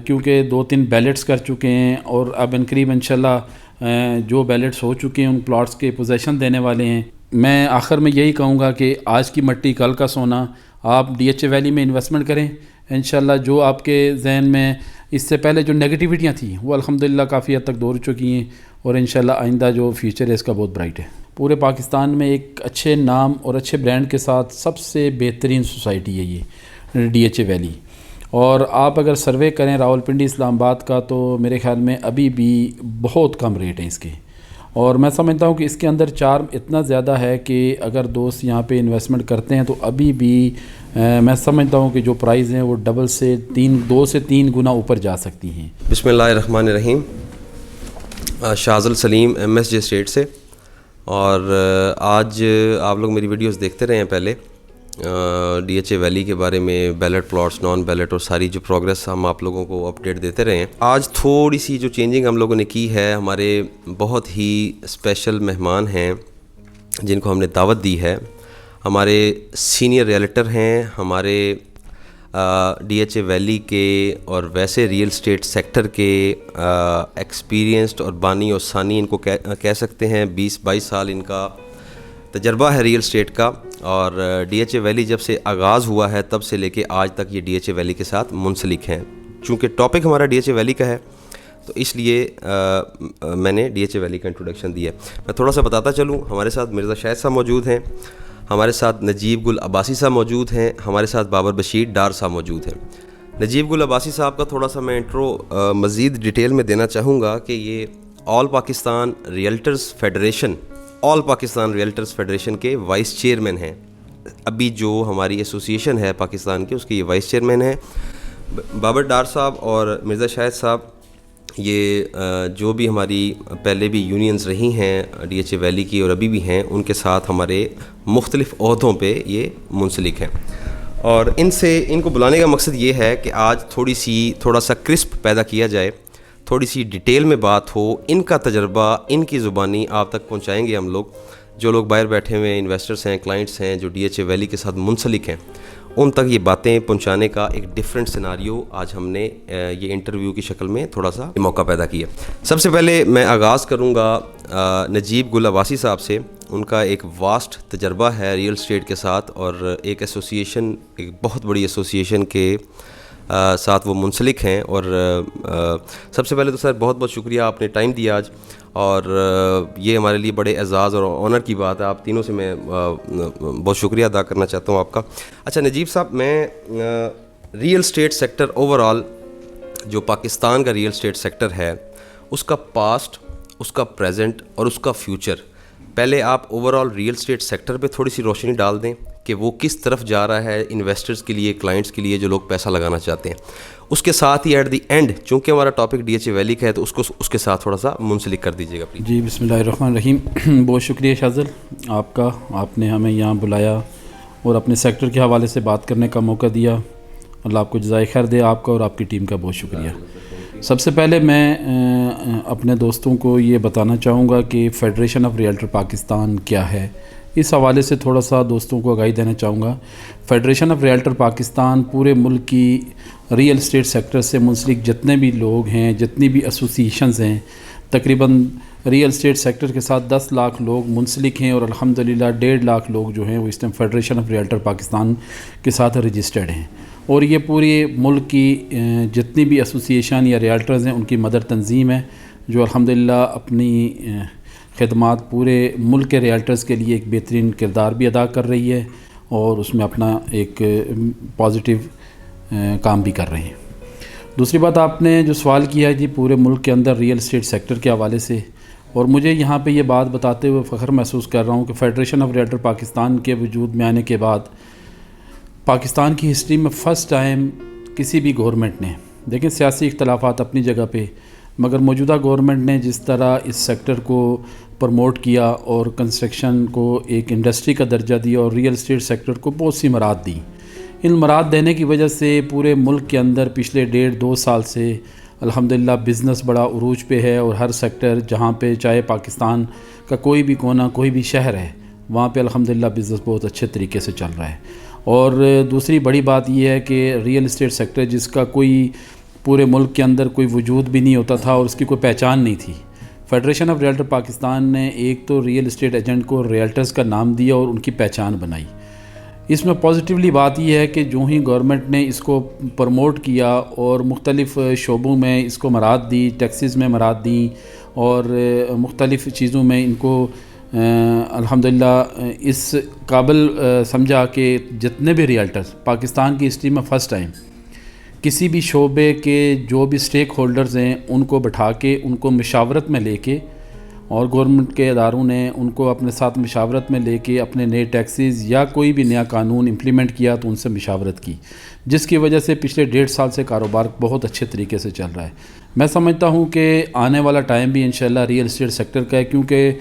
کیونکہ 2-3 بیلٹس کر چکے ہیں اور اب انقریب انشاءاللہ جو بیلٹس ہو چکے ہیں ان پلاٹس کے پوزیشن دینے والے ہیں۔ میں آخر میں یہی کہوں گا کہ آج کی مٹی کل کا سونا، آپ ڈی ایچ اے ویلی میں انویسٹمنٹ کریں انشاءاللہ۔ جو آپ کے ذہن میں اس سے پہلے جو نیگیٹیوٹیاں تھیں وہ الحمدللہ کافی حد تک دور چکی ہیں، اور انشاءاللہ آئندہ جو فیوچر ہے اس کا بہت برائٹ ہے۔ پورے پاکستان میں ایک اچھے نام اور اچھے برانڈ کے ساتھ سب سے بہترین سوسائٹی ہے یہ ڈی ایچ اے ویلی، اور آپ اگر سروے کریں راولپنڈی اسلام آباد کا تو میرے خیال میں ابھی بھی بہت کم ریٹ ہیں اس کے، اور میں سمجھتا ہوں کہ اس کے اندر چارم اتنا زیادہ ہے کہ اگر دوست یہاں پہ انویسٹمنٹ کرتے ہیں تو ابھی بھی میں سمجھتا ہوں کہ جو پرائز ہیں وہ 2 سے 3 گنا اوپر جا سکتی ہیں۔ بسم اللہ الرحمن الرحیم۔ شاذل سلیم ایم ایس جے اسٹیٹ سے، اور آج آپ لوگ میری ویڈیوز دیکھتے رہے ہیں پہلے ڈی ایچ اے ویلی کے بارے میں، بیلٹ پلاٹس، نان بیلٹ، اور ساری جو پروگریس ہم آپ لوگوں کو اپڈیٹ دیتے رہے ہیں۔ آج تھوڑی سی جو چینجنگ ہم لوگوں نے کی ہے، ہمارے بہت ہی اسپیشل مہمان ہیں جن کو ہم نے دعوت دی ہے۔ ہمارے سینئر ریئلٹر ہیں، ہمارے ڈی ایچ اے ویلی کے اور ویسے ریئل اسٹیٹ سیکٹر کے ایکسپیرینسڈ اور بانی اور ثانی ان کو کہہ سکتے ہیں۔ 20-22 سال ان کا تجربہ ہے ریئل اسٹیٹ کا، اور ڈی ایچ اے ویلی جب سے آغاز ہوا ہے تب سے لے کے آج تک یہ ڈی ایچ اے ویلی کے ساتھ منسلک ہیں۔ چونکہ ٹاپک ہمارا ڈی ایچ اے ویلی کا ہے تو اس لیے میں نے ڈی ایچ اے ویلی کا انٹروڈکشن دیا ہے۔ میں تھوڑا سا بتاتا چلوں، ہمارے ساتھ مرزا شاہد صاحب موجود ہیں، ہمارے ساتھ نجیب گل عباسی صاحب موجود ہیں، ہمارے ساتھ بابر بشیر ڈار صاحب موجود ہیں۔ نجیب گل عباسی صاحب کا تھوڑا سا میں انٹرو مزید ڈیٹیل میں دینا چاہوں گا کہ یہ آل پاکستان ریئلٹرز فیڈریشن کے وائس چیئرمین ہیں۔ ابھی جو ہماری ایسوسیشن ہے پاکستان کی، اس کے یہ وائس چیئرمین ہیں۔ بابر ڈار صاحب اور مرزا شاہد صاحب یہ جو بھی ہماری پہلے بھی یونینز رہی ہیں ڈی ایچ اے ویلی کی اور ابھی بھی ہیں، ان کے ساتھ ہمارے مختلف عہدوں پہ یہ منسلک ہیں، اور ان کو بلانے کا مقصد یہ ہے کہ آج تھوڑا سا کرسپ پیدا کیا جائے، تھوڑی سی ڈیٹیل میں بات ہو، ان کا تجربہ ان کی زبانی آپ تک پہنچائیں گے ہم لوگ۔ جو لوگ باہر بیٹھے ہوئے انویسٹرز ہیں، کلائنٹس ہیں جو ڈی ایچ اے ویلی کے ساتھ منسلک ہیں، ان تک یہ باتیں پہنچانے کا ایک ڈیفرنٹ سیناریو آج ہم نے یہ انٹرویو کی شکل میں تھوڑا سا موقع پیدا کیا۔ سب سے پہلے میں آغاز کروں گا نجیب گل عباسی صاحب سے۔ ان کا ایک واسٹ تجربہ ہے ریئل اسٹیٹ کے ساتھ، اور ایک بہت بڑی ایسوسیشن کے ساتھ وہ منسلک ہیں، اور سب سے پہلے تو سر بہت بہت شکریہ، آپ نے ٹائم دیا آج، اور یہ ہمارے لیے بڑے اعزاز اور آنر کی بات ہے۔ آپ تینوں سے میں بہت شکریہ ادا کرنا چاہتا ہوں آپ کا۔ اچھا نجیب صاحب، میں ریئل اسٹیٹ سیکٹر اوورآل جو پاکستان کا ریئل اسٹیٹ سیکٹر ہے، اس کا پاسٹ، اس کا پریزنٹ اور اس کا فیوچر، پہلے آپ اوورآل ریئل اسٹیٹ سیکٹر پہ تھوڑی سی روشنی ڈال دیں کہ وہ کس طرف جا رہا ہے انویسٹرز کے لیے، کلائنٹس کے لیے جو لوگ پیسہ لگانا چاہتے ہیں۔ اس کے ساتھ ہی ایٹ دی اینڈ، چونکہ ہمارا topic D H A valley کا ہے، تو اس کے ساتھ تھوڑا سا منسلک کر دیجیے گا پلیز۔ جی بسم اللہ الرحمن الرحیم۔ بہت شکریہ شاذل آپ کا، آپ نے ہمیں یہاں بلایا اور اپنے سیکٹر کے حوالے سے بات کرنے کا موقع دیا۔ اللہ آپ کو جزائے خیر دے، آپ کا اور آپ کی ٹیم کا بہت شکریہ۔ سب سے پہلے میں اپنے دوستوں کو یہ بتانا چاہوں گا کہ فیڈریشن آف ریئلٹر پاکستان کیا ہے، اس حوالے سے تھوڑا سا دوستوں کو آگاہی دینا چاہوں گا۔ فیڈریشن آف ریئلٹر پاکستان پورے ملک کی ریئل اسٹیٹ سیکٹر سے منسلک جتنے بھی لوگ ہیں، جتنی بھی ایسوسیشنز ہیں، تقریباً ریئل اسٹیٹ سیکٹر کے ساتھ 10 لاکھ لوگ منسلک ہیں، اور الحمدللہ 1.5 لاکھ لوگ جو ہیں وہ اس time federation of realtor Pakistan کے ساتھ رجسٹرڈ ہیں، اور یہ پورے ملک کی جتنی بھی ایسوسیشن یا ریئلٹرز ہیں ان کی مدر تنظیم ہے، جو الحمدللہ اپنی خدمات پورے ملک کے ریئلٹرز کے لیے ایک بہترین کردار بھی ادا کر رہی ہے، اور اس میں اپنا ایک پازیٹیو کام بھی کر رہے ہیں۔ دوسری بات، آپ نے جو سوال کیا ہے جی پورے ملک کے اندر ریئل اسٹیٹ سیکٹر کے حوالے سے، اور مجھے یہاں پہ یہ بات بتاتے ہوئے فخر محسوس کر رہا ہوں کہ فیڈریشن آف ریئلٹر پاکستان کے وجود میں آنے کے بعد پاکستان کی ہسٹری میں فرسٹ ٹائم کسی بھی گورنمنٹ نے، دیکھیں سیاسی اختلافات اپنی جگہ پہ، مگر موجودہ گورنمنٹ نے جس طرح اس سیکٹر کو پروموٹ کیا اور کنسٹرکشن کو ایک انڈسٹری کا درجہ دیا اور ریئل اسٹیٹ سیکٹر کو بہت سی مراد دی، ان مراد دینے کی وجہ سے پورے ملک کے اندر پچھلے 1.5-2 سال سے الحمدللہ بزنس بڑا عروج پہ ہے، اور ہر سیکٹر جہاں پہ چاہے پاکستان کا کوئی بھی کونا، کوئی بھی شہر ہے، وہاں پہ الحمدللہ بزنس بہت اچھے طریقے سے چل رہا ہے۔ اور دوسری بڑی بات یہ ہے کہ ریئل اسٹیٹ سیکٹر جس کا کوئی پورے ملک کے اندر کوئی وجود بھی نہیں ہوتا تھا اور اس کی کوئی پہچان نہیں تھی۔ فیڈریشن آف ریئلٹر پاکستان نے ایک تو ریئل اسٹیٹ ایجنٹ کو ریئلٹرز کا نام دیا اور ان کی پہچان بنائی۔ اس میں پازیٹیولی بات یہ ہے کہ جو ہی گورنمنٹ نے اس کو پروموٹ کیا اور مختلف شعبوں میں اس کو مراعات دی، ٹیکسز میں مراعات دیں اور مختلف چیزوں میں ان کو الحمدللہ اس قابل سمجھا کہ جتنے بھی ریئلٹرز پاکستان کی ہسٹری میں فرسٹ ٹائم کسی بھی شعبے کے جو بھی سٹیک ہولڈرز ہیں ان کو بٹھا کے ان کو مشاورت میں لے کے، اور گورنمنٹ کے اداروں نے ان کو اپنے ساتھ مشاورت میں لے کے اپنے نئے ٹیکسز یا کوئی بھی نیا قانون امپلیمنٹ کیا تو ان سے مشاورت کی، جس کی وجہ سے پچھلے 1.5 سال سے کاروبار بہت اچھے طریقے سے چل رہا ہے۔ میں سمجھتا ہوں کہ آنے والا ٹائم بھی انشاءاللہ ریئل اسٹیٹ سیکٹر کا ہے، کیونکہ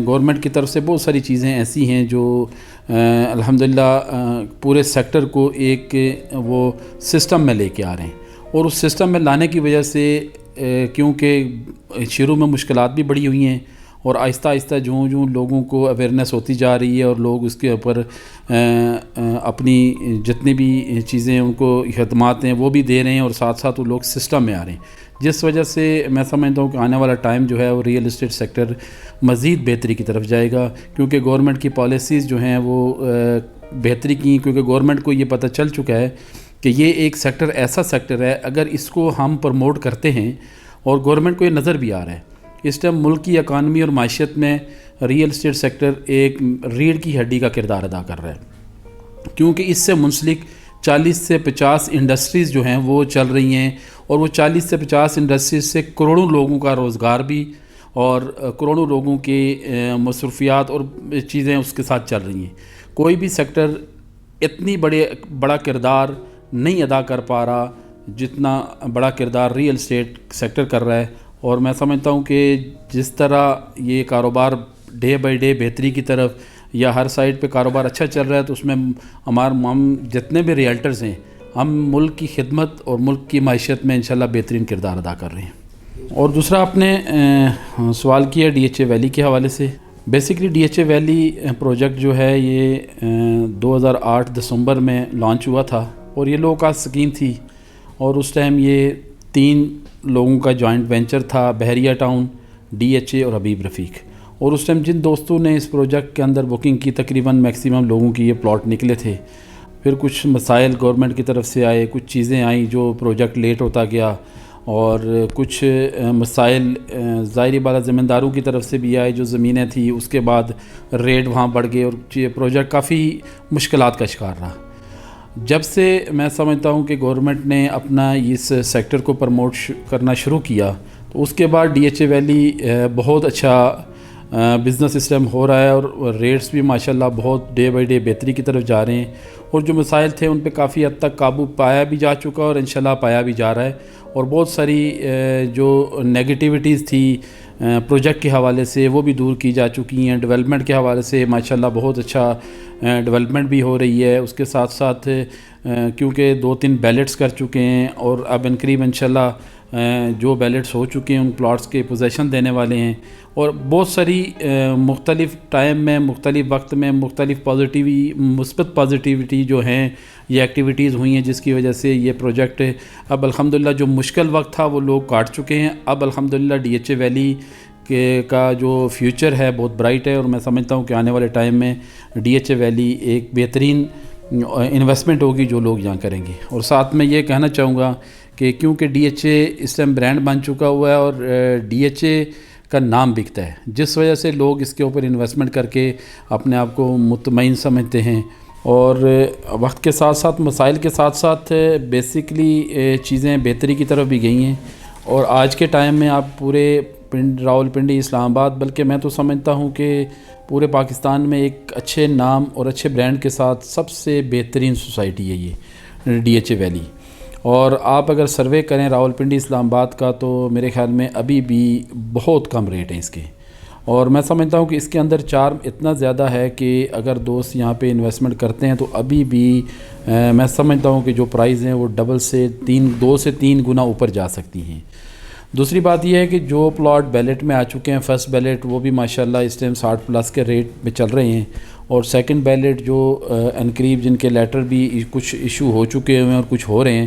گورنمنٹ کی طرف سے بہت ساری چیزیں ایسی ہیں جو الحمدللہ پورے سیکٹر کو ایک وہ سسٹم میں لے کے آ رہے ہیں، اور اس سسٹم میں لانے کی وجہ سے کیونکہ شروع میں مشکلات بھی بڑی ہوئی ہیں، اور آہستہ آہستہ جو لوگوں کو اویئرنیس ہوتی جا رہی ہے اور لوگ اس کے اوپر اپنی جتنی بھی چیزیں ان کو خدمات ہیں وہ بھی دے رہے ہیں، اور ساتھ ساتھ وہ لوگ سسٹم میں آ رہے ہیں، جس وجہ سے میں سمجھتا ہوں کہ آنے والا ٹائم جو ہے وہ ریئل اسٹیٹ سیکٹر مزید بہتری کی طرف جائے گا، کیونکہ گورنمنٹ کی پالیسیز جو ہیں وہ بہتری کی، کیونکہ گورنمنٹ کو یہ پتہ چل چکا ہے کہ یہ ایک سیکٹر ایسا سیکٹر ہے اگر اس کو ہم پروموٹ کرتے ہیں، اور گورنمنٹ کو یہ نظر بھی آ رہا ہے اس ٹائم ملک کی اکانومی اور معیشت میں ریئل اسٹیٹ سیکٹر ایک ریڑھ کی ہڈی کا کردار ادا کر رہا ہے، کیونکہ اس سے منسلک 40 سے 50 انڈسٹریز جو ہیں وہ چل رہی ہیں، اور وہ 40 سے 50 انڈسٹریز سے کروڑوں لوگوں کا روزگار بھی اور کروڑوں لوگوں کی مصروفیات اور چیزیں اس کے ساتھ چل رہی ہیں۔ کوئی بھی سیکٹر اتنی بڑا کردار نہیں ادا کر پا رہا جتنا بڑا کردار ریئل اسٹیٹ سیکٹر کر رہا ہے، اور میں سمجھتا ہوں کہ جس طرح یہ کاروبار ڈے بائی ڈے بہتری کی طرف یا ہر سائڈ پہ کاروبار اچھا چل رہا ہے، تو اس میں ہم جتنے بھی ریئلٹرز ہیں ہم ملک کی خدمت اور ملک کی معیشت میں انشاءاللہ بہترین کردار ادا کر رہے ہیں۔ اور دوسرا آپ نے سوال کیا ڈی ایچ اے ویلی کے حوالے سے۔ Basically D H A valley project جو ہے یہ 2008 دسمبر میں لانچ ہوا تھا، اور یہ لو کاسٹ اسکیم تھی، اور اس ٹائم یہ 3 لوگوں کا جوائنٹ وینچر تھا، بحریہ ٹاؤن، ڈی ایچ اے اور حبیب رفیق۔ اور اس ٹائم جن دوستوں نے اس پروجیکٹ کے اندر بکنگ کی تقریباً میکسیمم لوگوں کی یہ پلاٹ نکلے تھے۔ پھر کچھ مسائل گورنمنٹ کی طرف سے آئے، کچھ چیزیں آئیں جو پروجیکٹ لیٹ ہوتا گیا، اور کچھ مسائل ظاہری بات زمینداروں کی طرف سے بھی آئے، جو زمینیں تھیں اس کے بعد ریٹ وہاں بڑھ گئے، اور یہ پروجیکٹ کافی مشکلات کا شکار رہا۔ جب سے میں سمجھتا ہوں کہ گورنمنٹ نے اپنا اس سیکٹر کو پروموٹ کرنا شروع کیا، تو اس کے بعد ڈی ایچ اے ویلی بہت اچھا بزنس سسٹم ہو رہا ہے، اور ریٹس بھی ماشاءاللہ بہت ڈے بائی ڈے بہتری کی طرف جا رہے ہیں، اور جو مسائل تھے ان پہ کافی حد تک قابو پایا بھی جا چکا اور انشاءاللہ پایا بھی جا رہا ہے، اور بہت ساری جو نیگیٹیوٹیز تھی پروجیکٹ کے حوالے سے وہ بھی دور کی جا چکی ہیں۔ ڈیولپمنٹ کے حوالے سے ماشاءاللہ بہت اچھا ڈیولپمنٹ بھی ہو رہی ہے، اس کے ساتھ ساتھ کیونکہ 2-3 بیلٹس کر چکے ہیں، اور اب انقریب انشاءاللہ جو بیلٹس ہو چکے ہیں ان پلاٹس کے پوزیشن دینے والے ہیں، اور بہت ساری مختلف ٹائم میں مختلف وقت میں مختلف مثبت پازیٹیوٹی جو ہیں یہ ایکٹیویٹیز ہوئی ہیں، جس کی وجہ سے یہ پروجیکٹ اب الحمدللہ جو مشکل وقت تھا وہ لوگ کاٹ چکے ہیں۔ اب الحمدللہ ڈی ایچ اے ویلی کا جو فیوچر ہے بہت برائٹ ہے، اور میں سمجھتا ہوں کہ آنے والے ٹائم میں ڈی ایچ اے ویلی ایک بہترین انویسٹمنٹ ہوگی جو لوگ یہاں کریں گے۔ اور ساتھ میں یہ کہنا چاہوں گا کہ کیونکہ ڈی ایچ اے اس ٹائم برانڈ بن چکا ہوا ہے، اور ڈی ایچ اے کا نام بکتا ہے، جس وجہ سے لوگ اس کے اوپر انویسٹمنٹ کر کے اپنے آپ کو مطمئن سمجھتے ہیں، اور وقت کے ساتھ ساتھ مسائل کے ساتھ ساتھ بیسکلی چیزیں بہتری کی طرف بھی گئی ہیں، اور آج کے ٹائم میں آپ پورے راولپنڈی، اسلام آباد، بلکہ میں تو سمجھتا ہوں کہ پورے پاکستان میں ایک اچھے نام اور اچھے برانڈ کے ساتھ سب سے بہترین سوسائٹی ہے یہ ڈی ایچ اے ویلی۔ اور آپ اگر سروے کریں راولپنڈی، اسلام آباد کا، تو میرے خیال میں ابھی بھی بہت کم ریٹ ہیں اس کے، اور میں سمجھتا ہوں کہ اس کے اندر چارم اتنا زیادہ ہے کہ اگر دوست یہاں پہ انویسٹمنٹ کرتے ہیں تو ابھی بھی میں سمجھتا ہوں کہ جو پرائز ہیں وہ 2 سے 3 گنا اوپر جا سکتی ہیں۔ دوسری بات یہ ہے کہ جو پلاٹ بیلٹ میں آ چکے ہیں، فرسٹ بیلٹ وہ بھی ماشاءاللہ اس ٹائم 60+ کے ریٹ میں چل رہے ہیں، اور سیکنڈ بیلٹ جو انقریب جن کے لیٹر بھی کچھ ایشو ہو چکے ہوئے ہیں اور کچھ ہو رہے ہیں،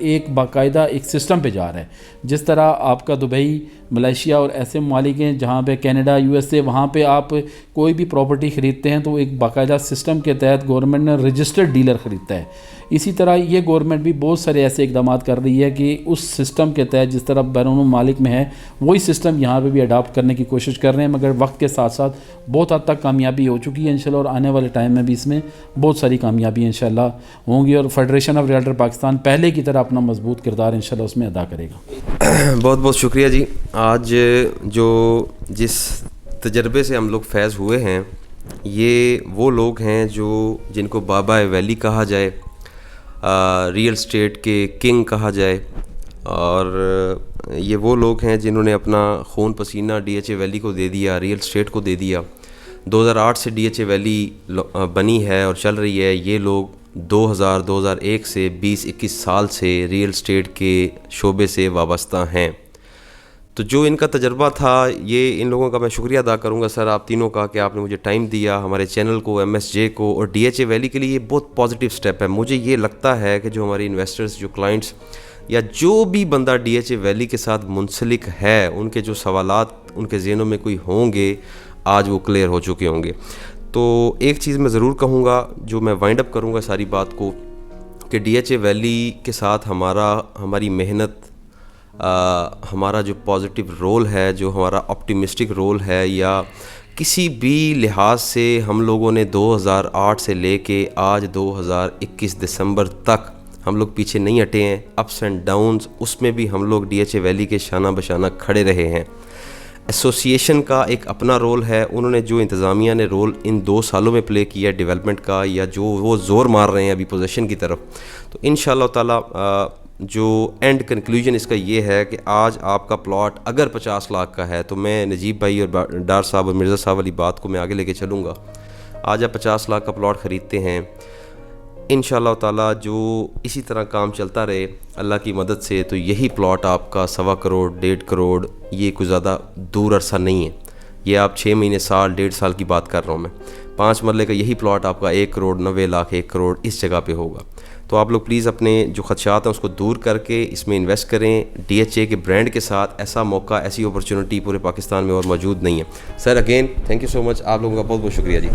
ایک باقاعدہ ایک سسٹم پہ جا رہا ہے. جس طرح آپ کا دبئی، ملائیشیا اور ایسے ممالک ہیں جہاں پہ کینیڈا، یو ایس اے، وہاں پہ آپ کوئی بھی پراپرٹی خریدتے ہیں تو ایک باقاعدہ سسٹم کے تحت گورنمنٹ نے رجسٹرڈ ڈیلر خریدتا ہے. اسی طرح یہ گورنمنٹ بھی بہت سارے ایسے اقدامات کر رہی ہے کہ اس سسٹم کے تحت جس طرح بیرون ممالک میں ہے وہی سسٹم یہاں پہ بھی اڈاپٹ کرنے کی کوشش کر رہے ہیں، مگر وقت کے ساتھ ساتھ بہت حد تک کامیابی ہو چکی ہے انشاءاللہ، اور آنے والے ٹائم میں بھی اس میں بہت ساری کامیابی انشاءاللہ ہوں گی، اور فیڈریشن آف ریئلٹر پاکستان پہلے کی طرح اپنا مضبوط کردار انشاءاللہ اس میں ادا کرے گا. بہت بہت شکریہ جی. آج جو جس تجربے سے ہم لوگ فیض ہوئے ہیں، یہ وہ لوگ ہیں جن کو بابا ویلی کہا جائے، ریئل اسٹیٹ کے کنگ کہا جائے، اور یہ وہ لوگ ہیں جنہوں نے اپنا خون پسینہ ڈی ایچ اے ویلی کو دے دیا، ریئل اسٹیٹ کو دے دیا. 2008 سے ڈی ایچ اے ویلی بنی ہے اور چل رہی ہے. یہ لوگ 2001 سے 20-21 سال سے ریئل اسٹیٹ کے شعبے سے وابستہ ہیں. تو جو ان کا تجربہ تھا، یہ ان لوگوں کا میں شکریہ ادا کروں گا سر، آپ تینوں کا، کہ آپ نے مجھے ٹائم دیا، ہمارے چینل کو، ایم ایس جے کو اور ڈی ایچ اے ویلی کے لیے. یہ بہت پازیٹیو سٹیپ ہے. مجھے یہ لگتا ہے کہ جو ہماری انویسٹرز، جو کلائنٹس یا جو بھی بندہ ڈی ایچ اے ویلی کے ساتھ منسلک ہے، ان کے جو سوالات ان کے ذہنوں میں کوئی ہوں گے، آج وہ کلیئر ہو چکے ہوں گے. تو ایک چیز میں ضرور کہوں گا، جو میں وائنڈ اپ کروں گا ساری بات کو، کہ ڈی ایچ اے ویلی کے ساتھ ہماری محنت، ہمارا جو پازیٹیو رول ہے، جو ہمارا آپٹیمسٹک رول ہے، یا کسی بھی لحاظ سے ہم لوگوں نے 2008 سے لے کے آج 2021 دسمبر تک ہم لوگ پیچھے نہیں ہٹے ہیں. اپس اینڈ ڈاؤنز، اس میں بھی ہم لوگ ڈی ایچ اے ویلی کے شانہ بشانہ کھڑے رہے ہیں. ایسوسیشن کا ایک اپنا رول ہے. انہوں نے جو انتظامیہ نے رول ان 2 سالوں میں پلے کیا ڈیولپمنٹ کا، یا جو وہ زور مار رہے ہیں ابھی پوزیشن کی طرف، تو انشاءاللہ تعالی جو اینڈ کنکلوژن اس کا یہ ہے کہ آج آپ کا پلاٹ اگر 50 لاکھ کا ہے، تو میں نجیب بھائی اور ڈار صاحب اور مرزا صاحب والی بات کو میں آگے لے کے چلوں گا. آج آپ 50 لاکھ کا پلاٹ خریدتے ہیں، انشاءاللہ تعالی جو اسی طرح کام چلتا رہے اللہ کی مدد سے، تو یہی پلاٹ آپ کا 1.25 کروڑ 1.5 کروڑ، یہ کوئی زیادہ دور عرصہ نہیں ہے. یہ آپ 6 مہینے، سال، 1.5 سال کی بات کر رہا ہوں میں. 5 مرلے کا یہی پلاٹ آپ کا 1 کروڑ 90 لاکھ 1 کروڑ اس جگہ پہ ہوگا. تو آپ لوگ پلیز اپنے جو خدشات ہیں اس کو دور کر کے اس میں انویسٹ کریں. ڈی ایچ اے کے برانڈ کے ساتھ ایسا موقع، ایسی اپرچونٹی پورے پاکستان میں اور موجود نہیں ہے. Sir again thank you so much, آپ لوگوں کا بہت بہت شکریہ جی.